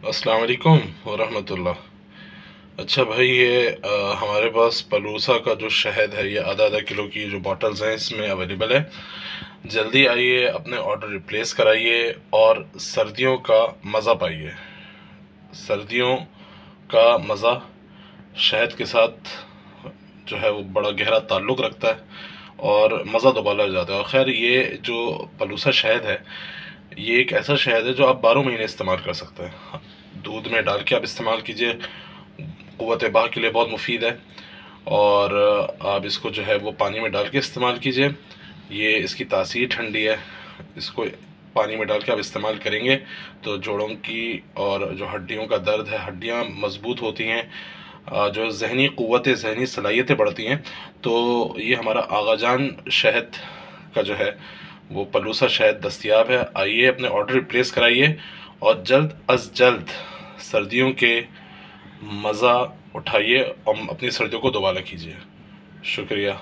अस्सलाम वालेकुम वरहमतुल्लाह। अच्छा भाई, ये हमारे पास पलूसा का जो शहद है, ये आधा आधा किलो की जो बॉटल्स हैं इसमें अवेलेबल है। जल्दी आइए, अपने ऑर्डर रिप्लेस कराइए और सर्दियों का मज़ा पाइए। सर्दियों का मज़ा शहद के साथ जो है वो बड़ा गहरा ताल्लुक़ रखता है और मज़ा दोबारा हो जाता है। और ख़ैर, ये जो पलूसा शहद है, ये एक ऐसा शहद है जो आप 12 महीने इस्तेमाल कर सकते हैं। दूध में डाल के आप इस्तेमाल कीजिए, क़ुव्वत बाह के लिए बहुत मुफीद है। और आप इसको जो है वो पानी में डाल के इस्तेमाल कीजिए। ये इसकी तासीर ठंडी है। इसको पानी में डाल के आप इस्तेमाल करेंगे तो जोड़ों की और जो हड्डियों का दर्द है, हड्डियाँ मज़बूत होती हैं, जो ज़हनी क़ुव्वत, ज़हनी सलाहियतें बढ़ती हैं। तो ये हमारा आगाजान शहद का जो है वो पलूसा शहद दस्तयाब है। आइए, अपने ऑर्डर रिप्लेस कराइए और जल्द अज़ जल्द सर्दियों के मज़ा उठाइए और अपनी सर्दियों को दोबारा कीजिए। शुक्रिया।